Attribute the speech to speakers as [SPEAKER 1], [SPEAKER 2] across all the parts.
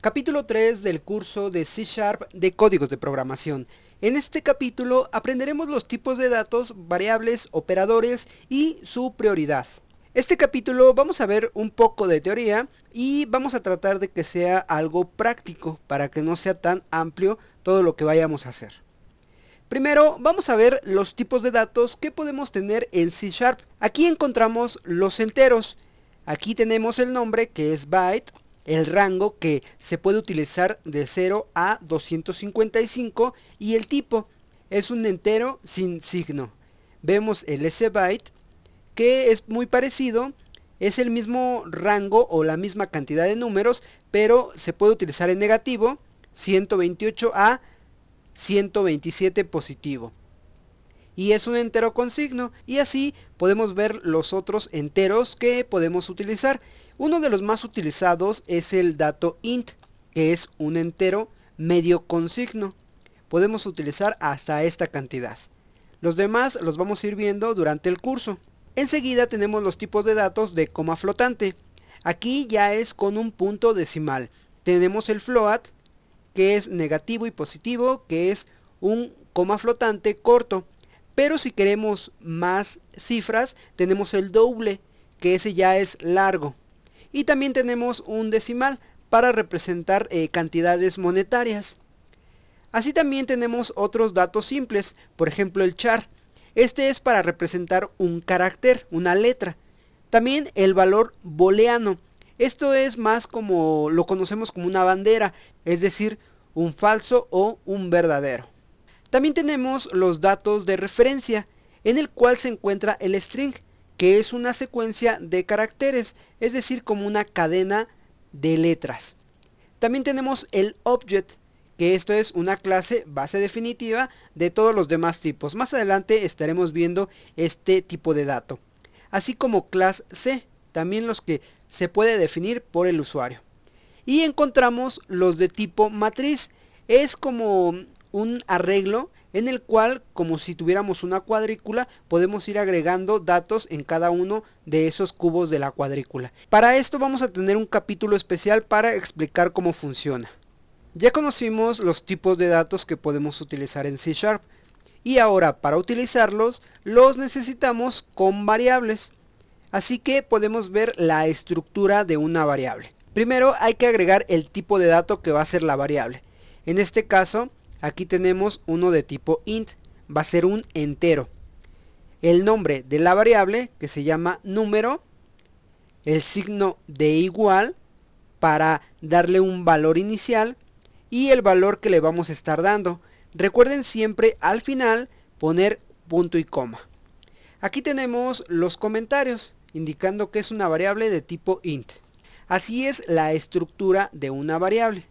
[SPEAKER 1] Capítulo 3 del curso de C# de códigos de programación. En este capítulo aprenderemos los tipos de datos, variables, operadores y su prioridad. Este capítulo vamos a ver un poco de teoría y vamos a tratar de que sea algo práctico para que no sea tan amplio todo lo que vayamos a hacer. Primero vamos a ver los tipos de datos que podemos tener en C#. Aquí encontramos los enteros. Aquí tenemos el nombre, que es byte, el rango, que se puede utilizar de 0 a 255, y el tipo es un entero sin signo. Vemos el sbyte, que es muy parecido, es el mismo rango o la misma cantidad de números, pero se puede utilizar en negativo, 128 a 127 positivo. Y es un entero con signo, y así podemos ver los otros enteros que podemos utilizar. Uno de los más utilizados es el dato int, que es un entero medio con signo. Podemos utilizar hasta esta cantidad. Los demás los vamos a ir viendo durante el curso. Enseguida tenemos los tipos de datos de coma flotante. Aquí ya es con un punto decimal. Tenemos el float, que es negativo y positivo, que es un coma flotante corto. Pero si queremos más cifras, tenemos el double, que ese ya es largo. Y también tenemos un decimal para representar cantidades monetarias. Así también tenemos otros datos simples, por ejemplo el char. Este es para representar un carácter, una letra. También el valor booleano. Esto es más como lo conocemos como una bandera, es decir, un falso o un verdadero. También tenemos los datos de referencia, en el cual se encuentra el string, que es una secuencia de caracteres, es decir, como una cadena de letras. También tenemos el object, que esto es una clase base definitiva de todos los demás tipos. Más adelante estaremos viendo este tipo de dato. Así como class C, también los que se puede definir por el usuario. Y encontramos los de tipo matriz, es como un arreglo en el cual, como si tuviéramos una cuadrícula, podemos ir agregando datos en cada uno de esos cubos de la cuadrícula. Para esto vamos a tener un capítulo especial para explicar cómo funciona. Ya conocimos los tipos de datos que podemos utilizar en C#, y ahora para utilizarlos los necesitamos con variables. Así que podemos ver la estructura de una variable. Primero hay que agregar el tipo de dato que va a ser la variable. En este caso, aquí tenemos uno de tipo int, va a ser un entero. El nombre de la variable, que se llama número, el signo de igual para darle un valor inicial y el valor que le vamos a estar dando. Recuerden siempre al final poner punto y coma. Aquí tenemos los comentarios indicando que es una variable de tipo int. Así es la estructura de una variable.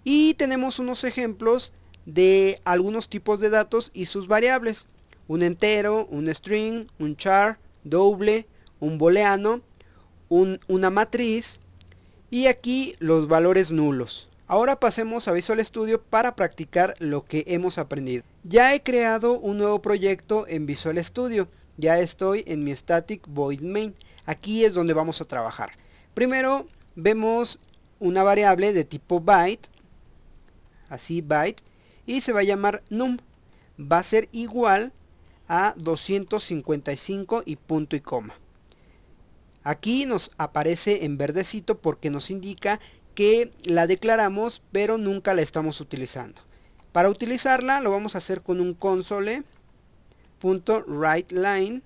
[SPEAKER 1] Y tenemos unos ejemplos de algunos tipos de datos y sus variables. Un entero, un string, un char, doble, un booleano, una matriz y aquí los valores nulos. Ahora pasemos a Visual Studio para practicar lo que hemos aprendido. Ya he creado un nuevo proyecto en Visual Studio. Ya estoy en mi static void main. Aquí es donde vamos a trabajar. Primero vemos una variable de tipo byte, así byte, y se va a llamar num. Va a ser igual a 255 y punto y coma. Aquí nos aparece en verdecito porque nos indica que la declaramos pero nunca la estamos utilizando. Para utilizarla lo vamos a hacer con un console.writeLine.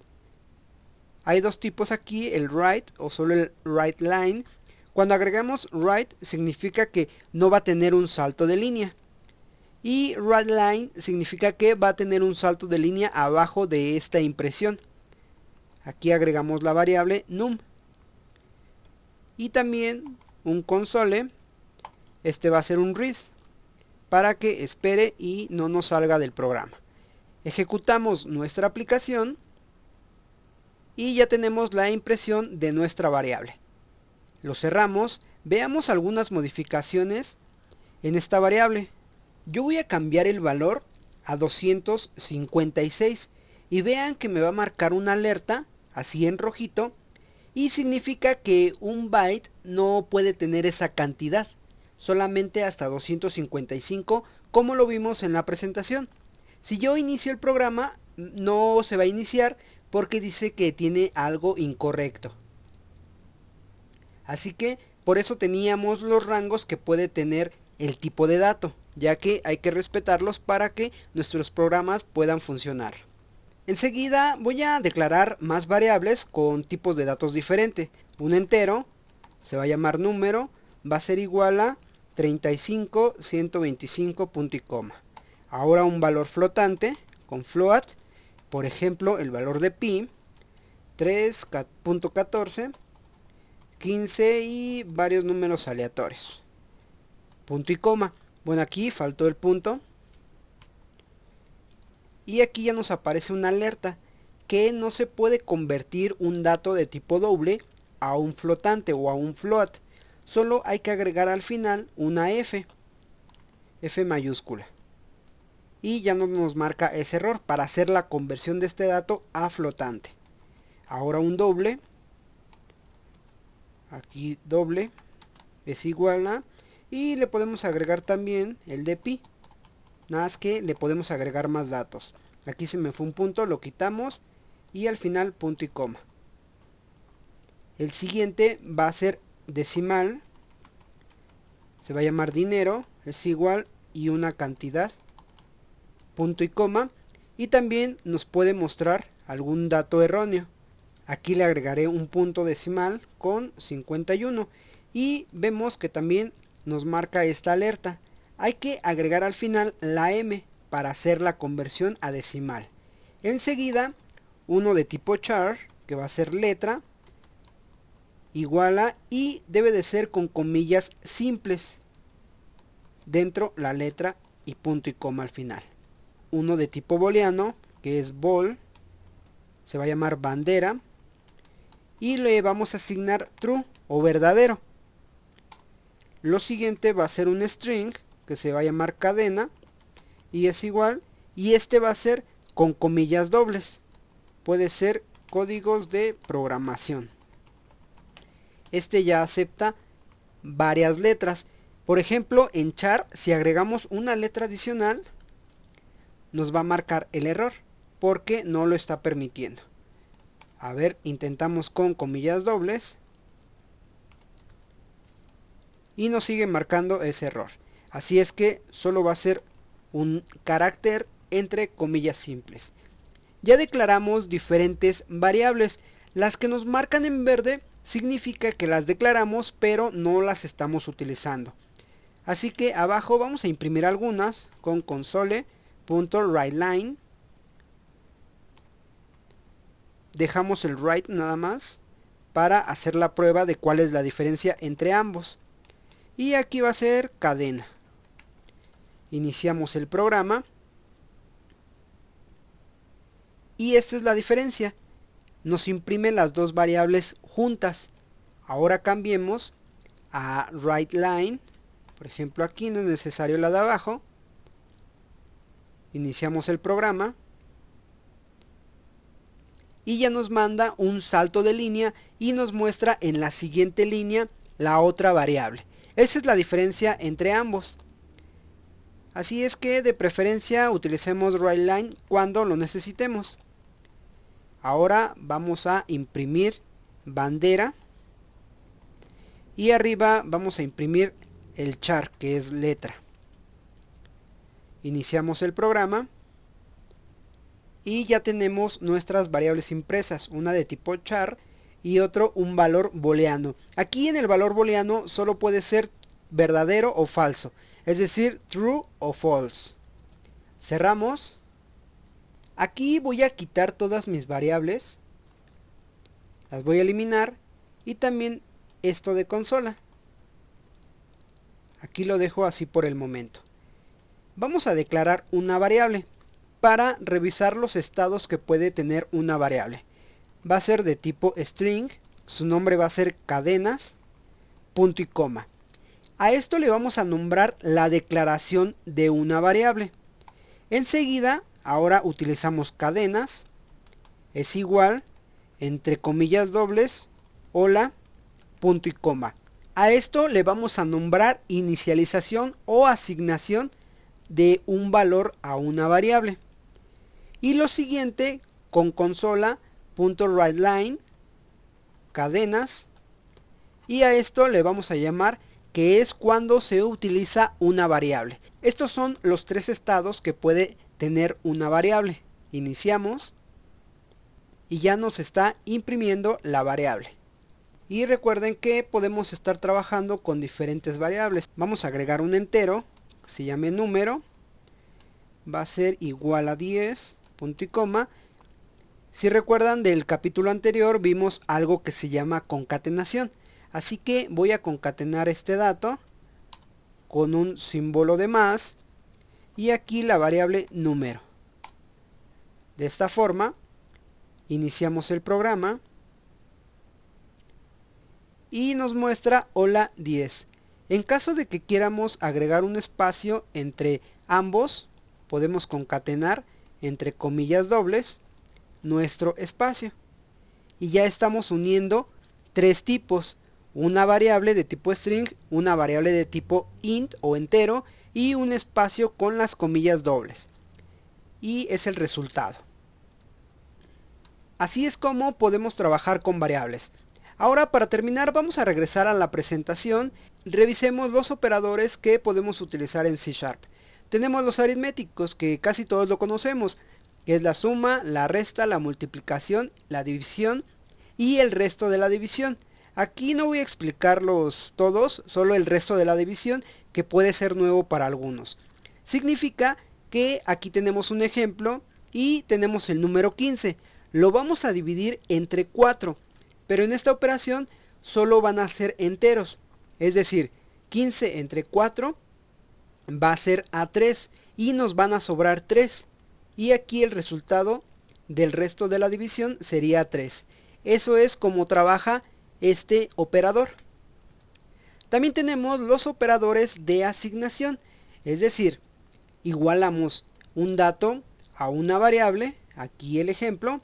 [SPEAKER 1] Hay dos tipos aquí, el write o solo el writeLine. Cuando agregamos write significa que no va a tener un salto de línea. Y writeLine significa que va a tener un salto de línea abajo de esta impresión. Aquí agregamos la variable num. Y también un console. Este va a ser un read para que espere y no nos salga del programa. Ejecutamos nuestra aplicación y ya tenemos la impresión de nuestra variable. Lo cerramos. Veamos algunas modificaciones en esta variable. Yo voy a cambiar el valor a 256 y vean que me va a marcar una alerta así en rojito y significa que un byte no puede tener esa cantidad. solamente hasta 255, como lo vimos en la presentación. Si yo inicio el programa, no se va a iniciar porque dice que tiene algo incorrecto. Así que por eso teníamos los rangos que puede tener el tipo de dato, ya que hay que respetarlos para que nuestros programas puedan funcionar. Enseguida voy a declarar más variables con tipos de datos diferentes. Un entero se va a llamar número, va a ser igual a 35, 125, punto y coma. Ahora un valor flotante con float, por ejemplo el valor de pi, 3.14, 15 y varios números aleatorios. Punto y coma. Bueno, aquí faltó el punto. Y aquí ya nos aparece una alerta que no se puede convertir un dato de tipo doble a un flotante o a un float. Solo hay que agregar al final una F mayúscula. Y ya no nos marca ese error para hacer la conversión de este dato a flotante. Ahora un doble. Aquí doble es igual a... Y le podemos agregar también el de pi. Nada más que le podemos agregar más datos. Aquí se me fue un punto, lo quitamos y al final punto y coma. El siguiente va a ser decimal. Se va a llamar dinero, es igual y una cantidad. Punto y coma. Y también nos puede mostrar algún dato erróneo. Aquí le agregaré un punto decimal con 51. Y vemos que también nos marca esta alerta. Hay que agregar al final la M para hacer la conversión a decimal. Enseguida, uno de tipo char, que va a ser letra, igual a, y debe de ser con comillas simples. Dentro la letra y punto y coma al final. Uno de tipo booleano, que es bool, se va a llamar bandera. Y le vamos a asignar true o verdadero. Lo siguiente va a ser un string, que se va a llamar cadena y es igual, y este va a ser con comillas dobles, puede ser códigos de programación. Este ya acepta varias letras, por ejemplo en char si agregamos una letra adicional nos va a marcar el error porque no lo está permitiendo. A ver, intentamos con comillas dobles y nos sigue marcando ese error. Así es que solo va a ser un carácter entre comillas simples. Ya declaramos diferentes variables. Las que nos marcan en verde significa que las declaramos pero no las estamos utilizando. Así que abajo vamos a imprimir algunas con console.writeLine. Dejamos el write nada más para hacer la prueba de cuál es la diferencia entre ambos. Y aquí va a ser cadena. Iniciamos el programa. Y esta es la diferencia. Nos imprime las dos variables juntas. Ahora cambiemos a writeLine. Por ejemplo, aquí no es necesario la de abajo. Iniciamos el programa. Y ya nos manda un salto de línea y nos muestra en la siguiente línea la otra variable. Esa es la diferencia entre ambos. Así es que de preferencia utilicemos writeLine cuando lo necesitemos. Ahora vamos a imprimir bandera. Y arriba vamos a imprimir el char, que es letra. Iniciamos el programa. Y ya tenemos nuestras variables impresas. Una de tipo char y otro un valor booleano. Aquí en el valor booleano solo puede ser verdadero o falso. Es decir, true o false. Cerramos. Aquí voy a quitar todas mis variables. Las voy a eliminar. Y también esto de consola. Aquí lo dejo así por el momento. Vamos a declarar una variable para revisar los estados que puede tener una variable. Va a ser de tipo string. Su nombre va a ser cadenas. Punto y coma. A esto le vamos a nombrar la declaración de una variable. Enseguida, ahora utilizamos cadenas. Es igual, entre comillas dobles, hola, punto y coma. A esto le vamos a nombrar inicialización o asignación de un valor a una variable. Y lo siguiente con consola.writeLine, cadenas, y a esto le vamos a llamar que es cuando se utiliza una variable. Estos son los tres estados que puede tener una variable. Iniciamos y ya nos está imprimiendo la variable. Y recuerden que podemos estar trabajando con diferentes variables. Vamos a agregar un entero que se llame número. Va a ser igual a 10, punto y coma. Si recuerdan del capítulo anterior vimos algo que se llama concatenación. Así que voy a concatenar este dato con un símbolo de más y aquí la variable número. De esta forma iniciamos el programa y nos muestra hola 10. En caso de que quieramos agregar un espacio entre ambos, podemos concatenar entre comillas dobles nuestro espacio y ya estamos uniendo tres tipos: una variable de tipo string, una variable de tipo int o entero y un espacio con las comillas dobles. Y es el resultado. Así es como podemos trabajar con variables. Ahora, para terminar, vamos a regresar a la presentación. Revisemos los operadores que podemos utilizar en C#. Tenemos los aritméticos, que casi todos lo conocemos, que es la suma, la resta, la multiplicación, la división y el resto de la división. Aquí no voy a explicarlos todos, solo el resto de la división, que puede ser nuevo para algunos. Significa que aquí tenemos un ejemplo y tenemos el número 15. Lo vamos a dividir entre 4, pero en esta operación solo van a ser enteros. Es decir, 15 entre 4 va a ser a 3 y nos van a sobrar 3. Y aquí el resultado del resto de la división sería 3. Eso es como trabaja este operador. También tenemos los operadores de asignación, es decir, igualamos un dato a una variable, aquí el ejemplo,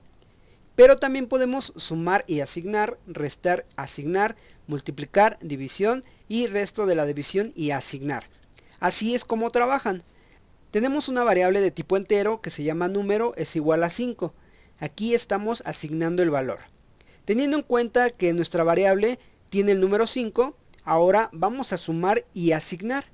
[SPEAKER 1] pero también podemos sumar y asignar, restar, asignar, multiplicar, división y resto de la división y asignar. Así es como trabajan. Tenemos una variable de tipo entero que se llama número es igual a 5. Aquí estamos asignando el valor. Teniendo en cuenta que nuestra variable tiene el número 5, ahora vamos a sumar y asignar.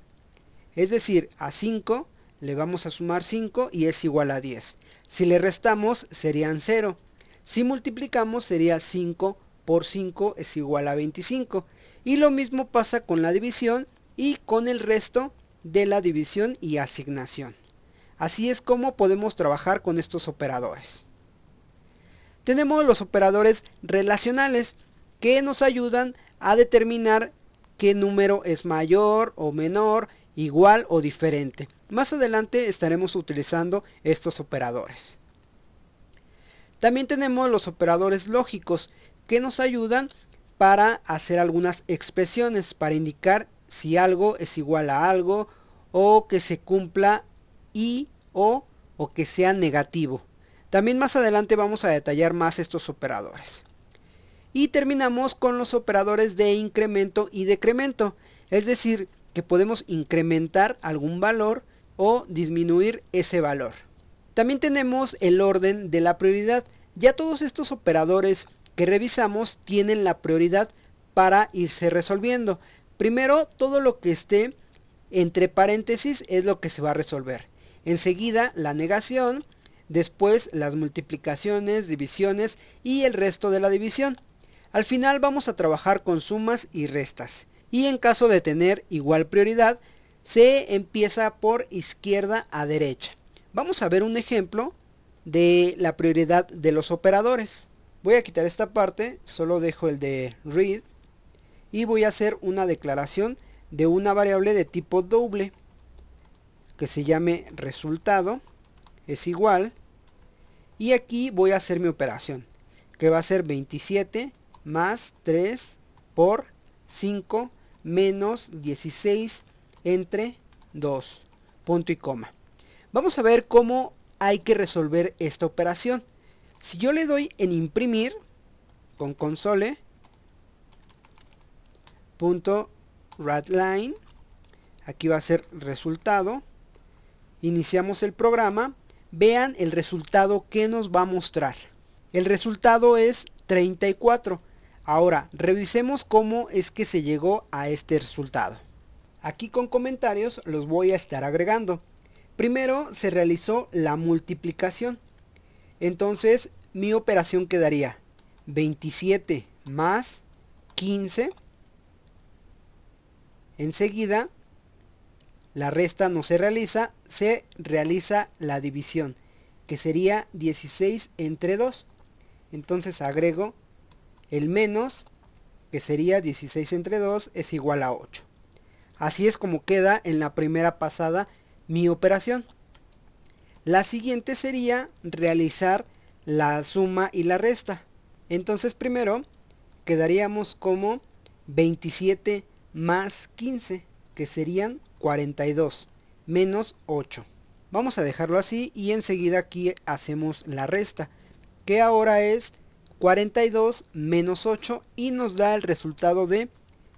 [SPEAKER 1] Es decir, a 5 le vamos a sumar 5 y es igual a 10. Si le restamos serían 0. Si multiplicamos sería 5 por 5 es igual a 25. Y lo mismo pasa con la división y con el resto de la división y asignación. Así es como podemos trabajar con estos operadores. Tenemos los operadores relacionales que nos ayudan a determinar qué número es mayor o menor, igual o diferente. Más adelante estaremos utilizando estos operadores. También tenemos los operadores lógicos que nos ayudan para hacer algunas expresiones, para indicar si algo es igual a algo o que se cumpla o que sea negativo. También más adelante vamos a detallar más estos operadores. Y terminamos con los operadores de incremento y decremento, es decir, que podemos incrementar algún valor o disminuir ese valor. También tenemos el orden de la prioridad. Ya todos estos operadores que revisamos tienen la prioridad para irse resolviendo. Primero, todo lo que esté entre paréntesis es lo que se va a resolver. Enseguida, la negación. Después las multiplicaciones, divisiones y el resto de la división. Al final vamos a trabajar con sumas y restas. Y en caso de tener igual prioridad, se empieza por izquierda a derecha. Vamos a ver un ejemplo de la prioridad de los operadores. Voy a quitar esta parte, solo dejo el de read. Y voy a hacer una declaración de una variable de tipo doble que se llame resultado es igual, y aquí voy a hacer mi operación que va a ser 27 más 3 por 5 menos 16 entre 2, punto y coma. Vamos a ver cómo hay que resolver esta operación. Si yo le doy en imprimir con console, punto writeLine, aquí va a ser resultado, iniciamos el programa, vean el resultado que nos va a mostrar. El resultado es 34. Ahora revisemos cómo es que se llegó a este resultado. Aquí con comentarios los voy a estar agregando. Primero se realizó la multiplicación. Entonces mi operación quedaría 27 más 15. Enseguida la resta no se realiza la división, que sería 16 entre 2. Entonces agrego el menos, que sería 16 entre 2 es igual a 8. Así es como queda en la primera pasada mi operación. La siguiente sería realizar la suma y la resta. Entonces primero quedaríamos como 27 más 15, que serían 42, menos 8. Vamos a dejarlo así y enseguida aquí hacemos la resta, que ahora es 42 menos 8 y nos da el resultado de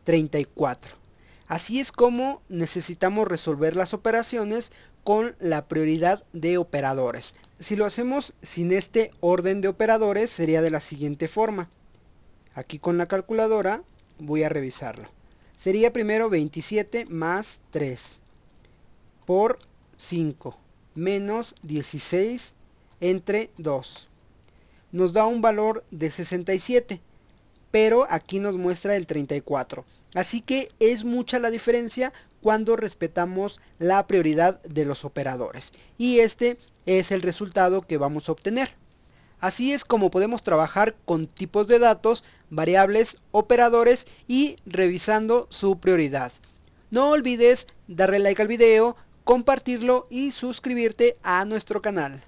[SPEAKER 1] 34. Así es como necesitamos resolver las operaciones con la prioridad de operadores. Si lo hacemos sin este orden de operadores sería de la siguiente forma. Aquí con la calculadora voy a revisarlo. Sería primero 27 más 3 por 5 menos 16 entre 2. Nos da un valor de 67, pero aquí nos muestra el 34. Así que es mucha la diferencia cuando respetamos la prioridad de los operadores. Y este es el resultado que vamos a obtener. Así es como podemos trabajar con tipos de datos, variables, operadores y revisando su prioridad. No olvides darle like al video, compartirlo y suscribirte a nuestro canal.